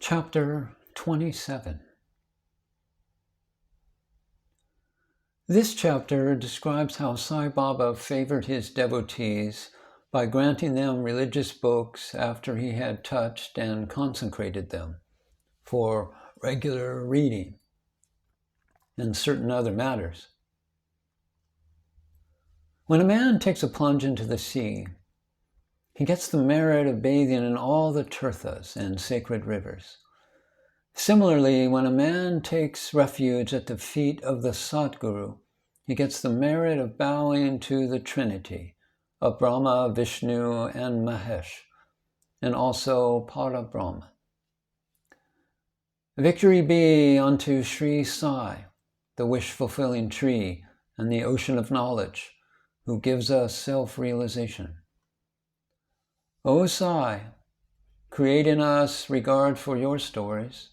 Chapter 27. This chapter describes how Sai Baba favored his devotees by granting them religious books after he had touched and consecrated them for regular reading and certain other matters. When a man takes a plunge into the sea, he gets the merit of bathing in all the tirthas and sacred rivers. Similarly, when a man takes refuge at the feet of the Sadguru, he gets the merit of bowing to the Trinity of Brahma, Vishnu, and Mahesh, and also Parabrahma. Victory be unto Sri Sai, the wish-fulfilling tree and the ocean of knowledge, who gives us self-realization. O Sai, create in us regard for your stories.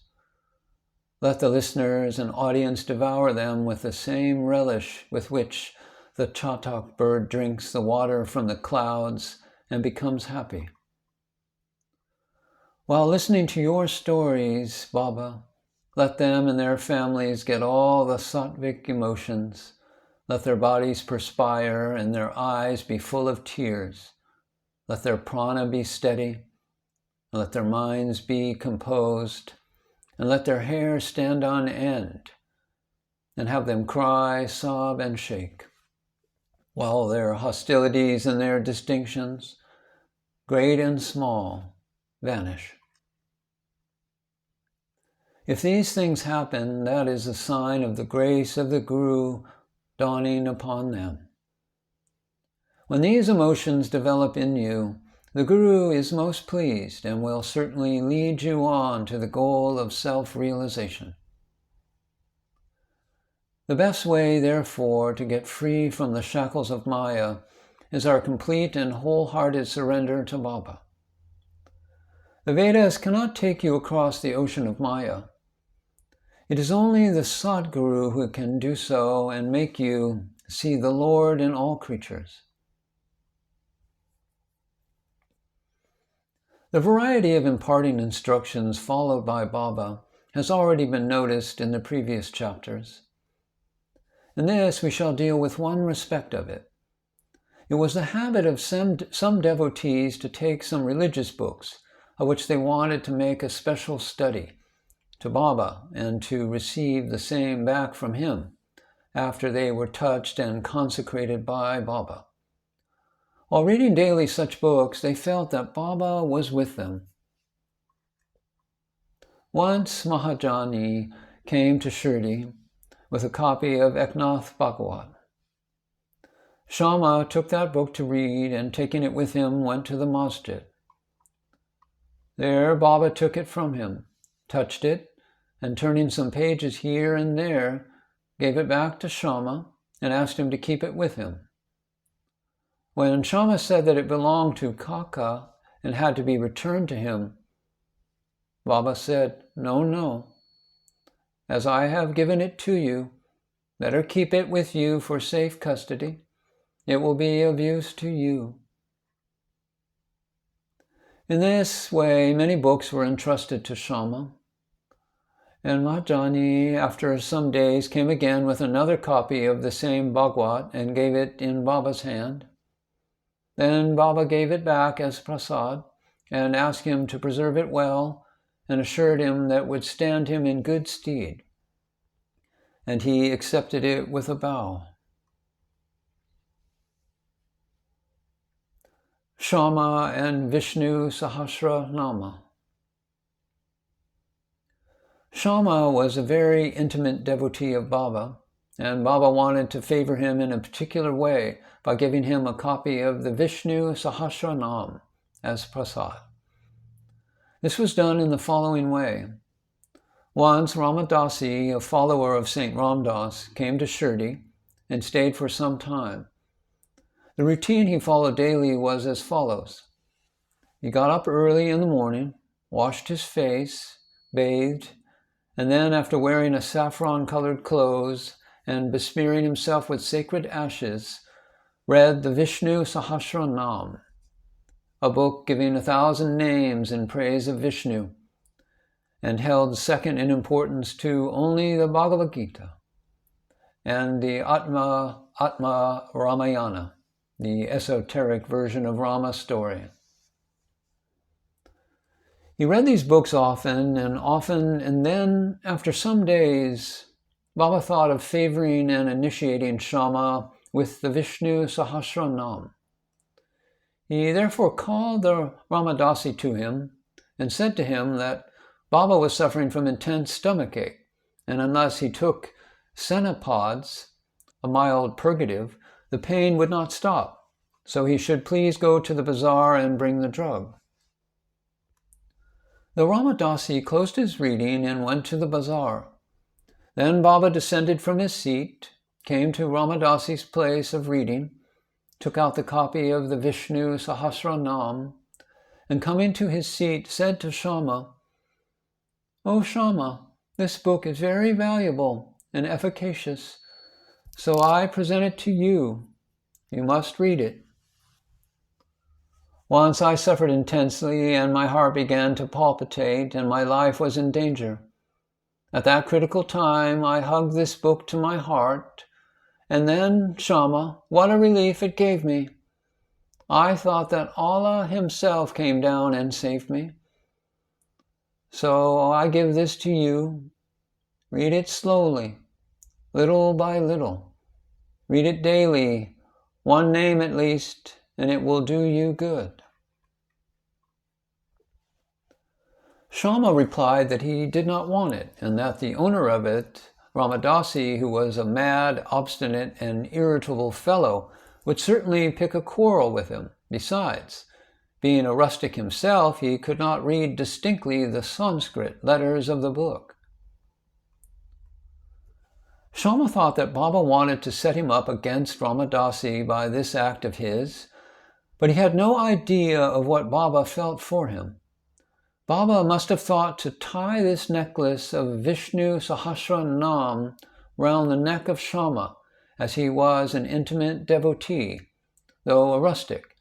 Let the listeners and audience devour them with the same relish with which the chatak bird drinks the water from the clouds and becomes happy. While listening to your stories, Baba, let them and their families get all the sattvic emotions. Let their bodies perspire and their eyes be full of tears. Let their prana be steady, and let their minds be composed, and let their hair stand on end, and have them cry, sob, and shake, while their hostilities and their distinctions, great and small, vanish. If these things happen, that is a sign of the grace of the Guru dawning upon them. When these emotions develop in you, the Guru is most pleased and will certainly lead you on to the goal of self-realization. The best way, therefore, to get free from the shackles of Maya is our complete and wholehearted surrender to Baba. The Vedas cannot take you across the ocean of Maya. It is only the Sadguru who can do so and make you see the Lord in all creatures. The variety of imparting instructions followed by Baba has already been noticed in the previous chapters. In this, we shall deal with one respect of it. It was the habit of some devotees to take some religious books, of which they wanted to make a special study, to Baba and to receive the same back from him after they were touched and consecrated by Baba. While reading daily such books, they felt that Baba was with them. Once Mahajani came to Shirdi with a copy of Eknath Bhagavat. Shama took that book to read and taking it with him went to the masjid. There Baba took it from him, touched it, and turning some pages here and there, gave it back to Shama and asked him to keep it with him. When Shama said that it belonged to Kaka and had to be returned to him, Baba said, No. As I have given it to you, better keep it with you for safe custody. It will be of use to you. In this way, many books were entrusted to Shama. And Mahajani, after some days, came again with another copy of the same Bhagavat and gave it in Baba's hand. Then Baba gave it back as prasad and asked him to preserve it well and assured him that it would stand him in good stead. And he accepted it with a bow. Shama and Vishnu Sahasra Nama. Shama was a very intimate devotee of Baba, and Baba wanted to favor him in a particular way by giving him a copy of the Vishnu Sahasranam as prasad. This was done in the following way. Once Ramadasi, a follower of Saint Ramdas, came to Shirdi and stayed for some time. The routine he followed daily was as follows. He got up early in the morning, washed his face, bathed, and then after wearing a saffron-colored clothes and besmearing himself with sacred ashes, read the Vishnu Sahasranam, a book giving 1,000 names in praise of Vishnu, and held second in importance to only the Bhagavad Gita and the Atma Ramayana, the esoteric version of Rama's story. He read these books often, and then, after some days, Baba thought of favoring and initiating Shama with the Vishnu Sahasranam. He therefore called the Ramadasi to him and said to him that Baba was suffering from intense stomachache, and unless he took Senapods, a mild purgative, the pain would not stop, so he should please go to the bazaar and bring the drug. The Ramadasi closed his reading and went to the bazaar. Then Baba descended from his seat, came to Ramadasi's place of reading, took out the copy of the Vishnu Sahasranam, and coming to his seat said to Shama, "O Shama, this book is very valuable and efficacious, so I present it to you. You must read it. Once I suffered intensely, and my heart began to palpitate, and my life was in danger. At that critical time, I hugged this book to my heart, and then, Shama, what a relief it gave me. I thought that Allah himself came down and saved me. So I give this to you. Read it slowly, little by little. Read it daily, one name at least, and it will do you good." Shama replied that he did not want it, and that the owner of it, Ramadasi, who was a mad, obstinate, and irritable fellow, would certainly pick a quarrel with him. Besides, being a rustic himself, he could not read distinctly the Sanskrit letters of the book. Shama thought that Baba wanted to set him up against Ramadasi by this act of his, but he had no idea of what Baba felt for him. Baba must have thought to tie this necklace of Vishnu Sahasranam round the neck of Shama, as he was an intimate devotee, though a rustic,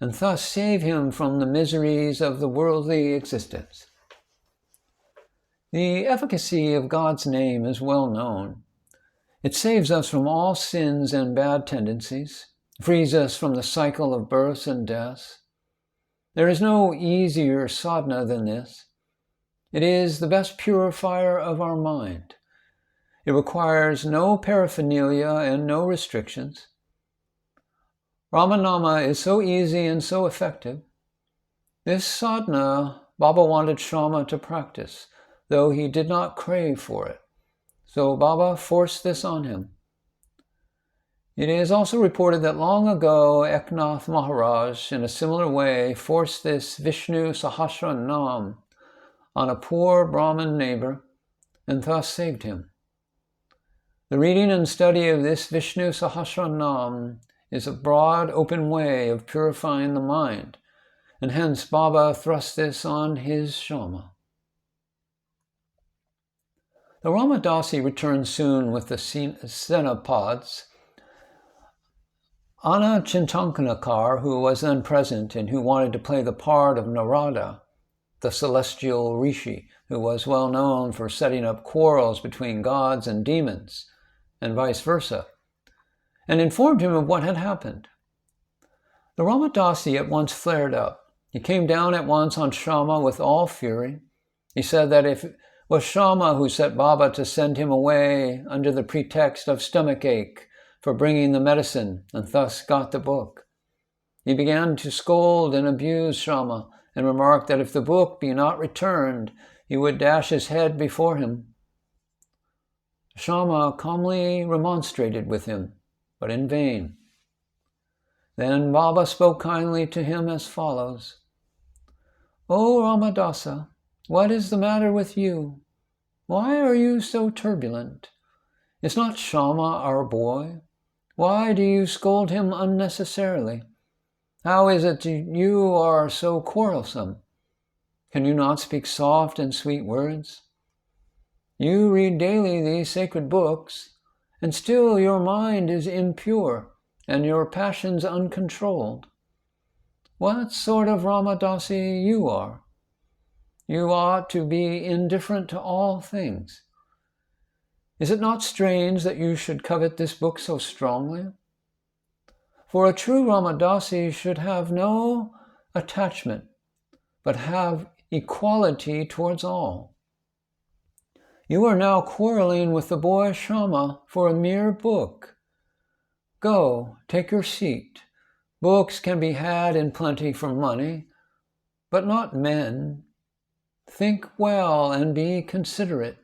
and thus save him from the miseries of the worldly existence. The efficacy of God's name is well known. It saves us from all sins and bad tendencies, frees us from the cycle of births and deaths. There is no easier sadhana than this. It is the best purifier of our mind. It requires no paraphernalia and no restrictions. Ramanama is so easy and so effective. This sadhana Baba wanted Shama to practice, though he did not crave for it. So Baba forced this on him. It is also reported that long ago Eknath Maharaj, in a similar way, forced this Vishnu Sahasranam on a poor Brahmin neighbor and thus saved him. The reading and study of this Vishnu Sahasranam is a broad, open way of purifying the mind, and hence Baba thrust this on his Shama. The Ramadasi returned soon with the Senapods. Anna Chintankanakar, who was then present and who wanted to play the part of Narada, the celestial rishi, who was well known for setting up quarrels between gods and demons, and vice versa, and informed him of what had happened. The Ramadasi at once flared up. He came down at once on Shama with all fury. He said that if it was Shama who set Baba to send him away under the pretext of stomachache for bringing the medicine, and thus got the book. He began to scold and abuse Shama, and remarked that if the book be not returned, he would dash his head before him. Shama calmly remonstrated with him, but in vain. Then Baba spoke kindly to him as follows: "O Ramadasa, what is the matter with you? Why are you so turbulent? Is not Shama our boy? Why do you scold him unnecessarily? How is it you are so quarrelsome? Can you not speak soft and sweet words? You read daily these sacred books, and still your mind is impure and your passions uncontrolled. What sort of Ramadasi you are? You ought to be indifferent to all things. Is it not strange that you should covet this book so strongly? For a true Ramadasi should have no attachment, but have equality towards all. You are now quarreling with the boy Shama for a mere book. Go, take your seat. Books can be had in plenty for money, but not men. Think well and be considerate.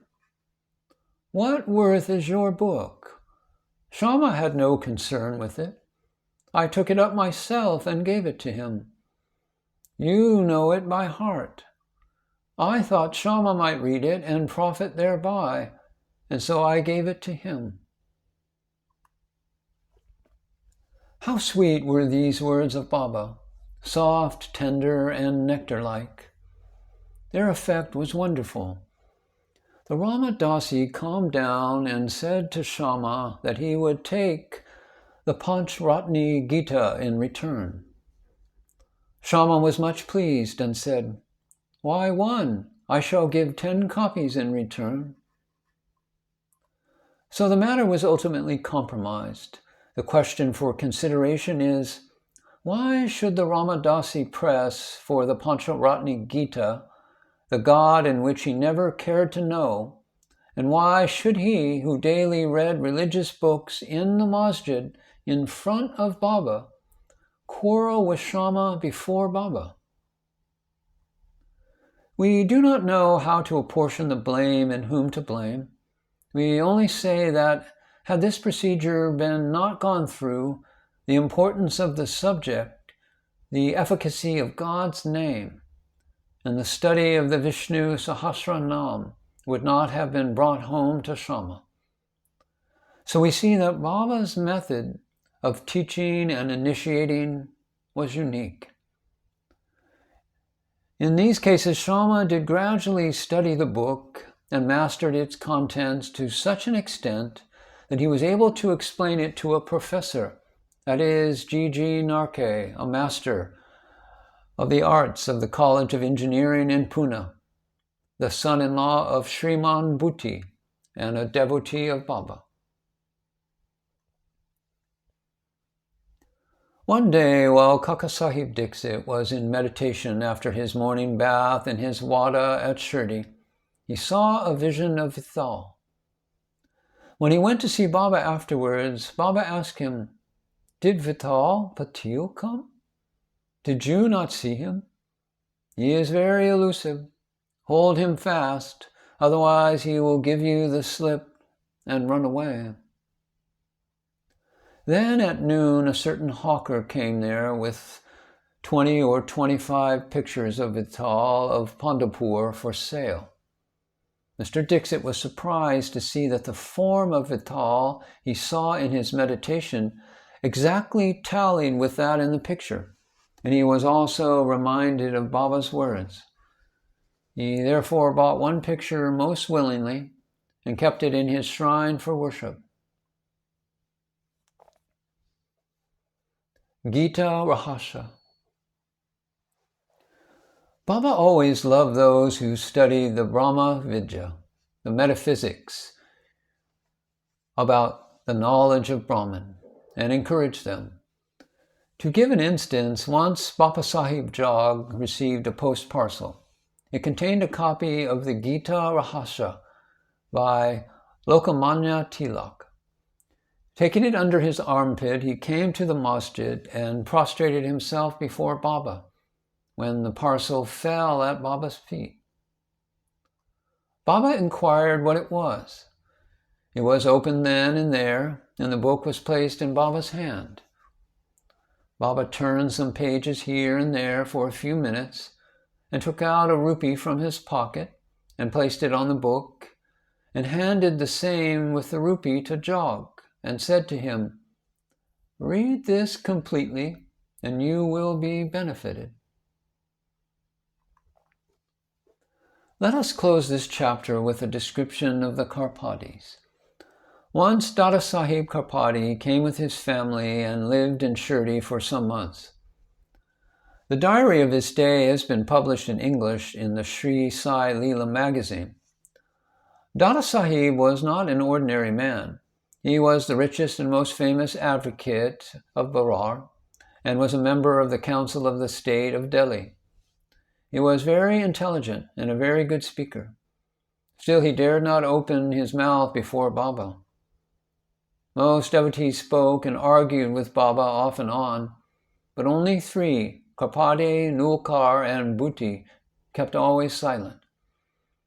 What worth is your book? Shama had no concern with it. I took it up myself and gave it to him. You know it by heart. I thought Shama might read it and profit thereby, and so I gave it to him. How sweet were these words of Baba, soft, tender, and nectar-like. Their effect was wonderful. The Ramadasi calmed down and said to Shama that he would take the Panchratni Gita in return. Shama was much pleased and said, "Why one? I shall give 10 copies in return." So the matter was ultimately compromised. The question for consideration is, why should the Ramadasi press for the Panchratni Gita, the God in which he never cared to know, and why should he, who daily read religious books in the masjid in front of Baba, quarrel with Shama before Baba? We do not know how to apportion the blame and whom to blame. We only say that, had this procedure been not gone through, the importance of the subject, the efficacy of God's name, and the study of the Vishnu Sahasranam would not have been brought home to Shama. So we see that Baba's method of teaching and initiating was unique. In these cases, Shama did gradually study the book and mastered its contents to such an extent that he was able to explain it to a professor, that is, G.G. Narke, a master of the arts of the College of Engineering in Pune, the son-in-law of Sriman Bhuti and a devotee of Baba. One day, while Kakasahib Dixit was in meditation after his morning bath in his wada at Shirdi, he saw a vision of Vithal. When he went to see Baba afterwards, Baba asked him, "Did Vithal Patil come? Did you not see him? He is very elusive. Hold him fast, otherwise he will give you the slip and run away." Then at noon, a certain hawker came there with 20 or 25 pictures of Vithal of Pandapur for sale. Mr. Dixit was surprised to see that the form of Vithal he saw in his meditation exactly tallied with that in the picture, and he was also reminded of Baba's words. He therefore bought one picture most willingly and kept it in his shrine for worship. Gita Rahasya. Baba always loved those who study the Brahma Vidya, the metaphysics about the knowledge of Brahman, and encouraged them. To give an instance, once Bapa Sahib Jog received a post parcel. It contained a copy of the Gita Rahasya by Lokamanya Tilak. Taking it under his armpit, he came to the masjid and prostrated himself before Baba, when the parcel fell at Baba's feet. Baba inquired what it was. It was opened then and there, and the book was placed in Baba's hand. Baba turned some pages here and there for a few minutes, and took out a rupee from his pocket and placed it on the book, and handed the same with the rupee to Jog, and said to him, "Read this completely, and you will be benefited." Let us close this chapter with a description of the Karpadis. Once Dada Sahib Karpadi came with his family and lived in Shirdi for some months. The diary of his stay has been published in English in the Sri Sai Leela magazine. Dada Sahib was not an ordinary man. He was the richest and most famous advocate of Berar and was a member of the Council of the State of Delhi. He was very intelligent and a very good speaker. Still, he dared not open his mouth before Baba. Most devotees spoke and argued with Baba off and on, but only three, Karpade, Nulkar, and Bhuti, kept always silent.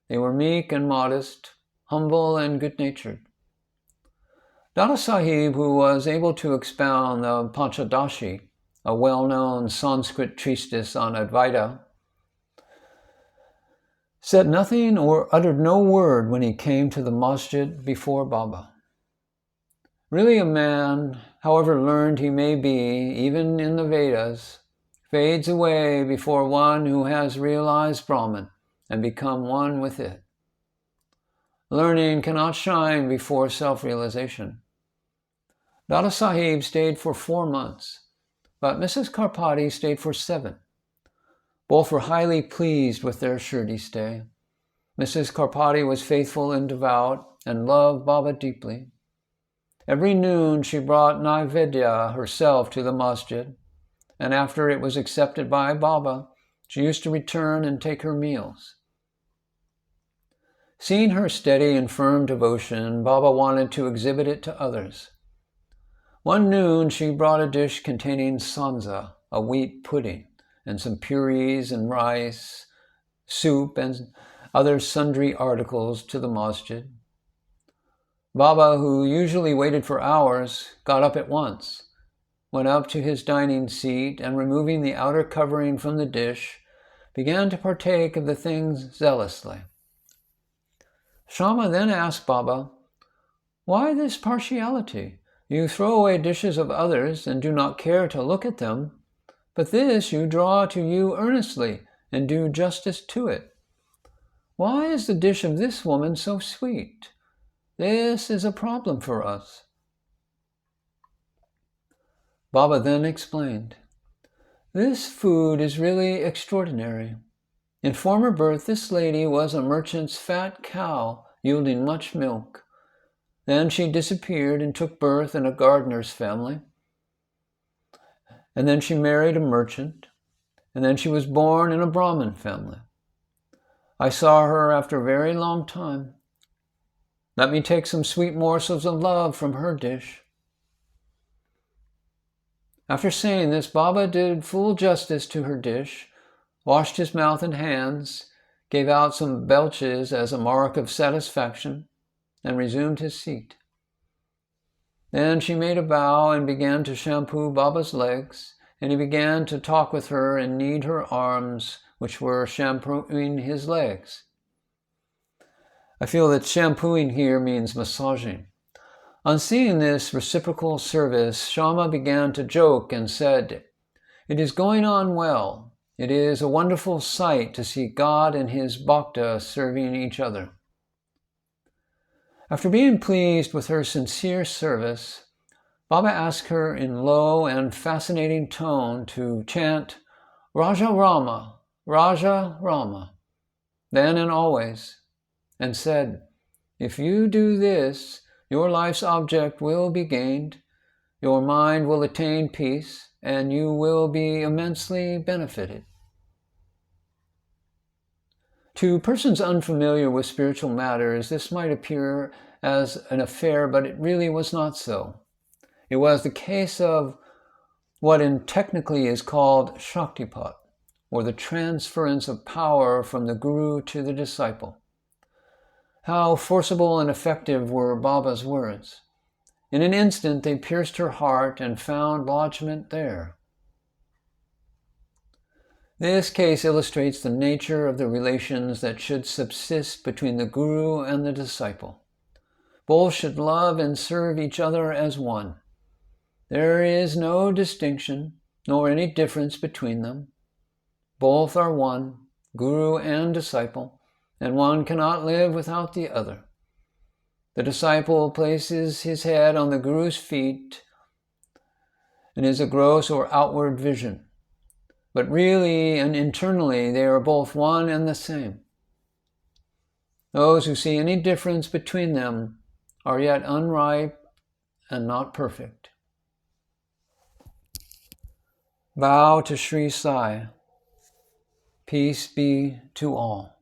They were meek and modest, humble and good-natured. Dada Sahib, who was able to expound the Panchadashi, a well-known Sanskrit treatise on Advaita, said nothing or uttered no word when he came to the masjid before Baba. Really, a man, however learned he may be, even in the Vedas, fades away before one who has realized Brahman and become one with it. Learning cannot shine before self-realization. Dada Sahib stayed for 4 months, but Mrs. Karpati stayed for 7. Both were highly pleased with their Shirdi stay. Mrs. Karpati was faithful and devout and loved Baba deeply. Every noon she brought Naivedya herself to the masjid, and after it was accepted by Baba, she used to return and take her meals. Seeing her steady and firm devotion, Baba wanted to exhibit it to others. One noon she brought a dish containing sanza, a wheat pudding, and some puris and rice, soup, and other sundry articles to the masjid. Baba, who usually waited for hours, got up at once, went up to his dining seat, and removing the outer covering from the dish, began to partake of the things zealously. Shama then asked Baba, "Why this partiality? You throw away dishes of others and do not care to look at them, but this you draw to you earnestly and do justice to it. Why is the dish of this woman so sweet? This is a problem for us." Baba then explained, "This food is really extraordinary. In former birth, this lady was a merchant's fat cow yielding much milk. Then she disappeared and took birth in a gardener's family. And then she married a merchant. And then she was born in a Brahmin family. I saw her after a very long time. Let me take some sweet morsels of love from her dish." After saying this, Baba did full justice to her dish, washed his mouth and hands, gave out some belches as a mark of satisfaction, and resumed his seat. Then she made a bow and began to shampoo Baba's legs, and he began to talk with her and knead her arms, which were shampooing his legs. I feel that shampooing here means massaging. On seeing this reciprocal service, Shama began to joke and said, "It is going on well. It is a wonderful sight to see God and his bhakta serving each other." After being pleased with her sincere service, Baba asked her in low and fascinating tone to chant Raja Rama, Raja Rama, then and always, and said, "If you do this, your life's object will be gained, your mind will attain peace, and you will be immensely benefited." To persons unfamiliar with spiritual matters, this might appear as an affair, but it really was not so. It was the case of what technically is called Shaktipat, or the transference of power from the guru to the disciple. How forcible and effective were Baba's words. In an instant they pierced her heart and found lodgment there. This case illustrates the nature of the relations that should subsist between the guru and the disciple. Both should love and serve each other as one. There is no distinction, nor any difference between them. Both are one, guru and disciple, and one cannot live without the other. The disciple places his head on the guru's feet and is a gross or outward vision. but really and internally they are both one and the same. Those who see any difference between them are yet unripe and not perfect. Bow to Sri Sai. Peace be to all.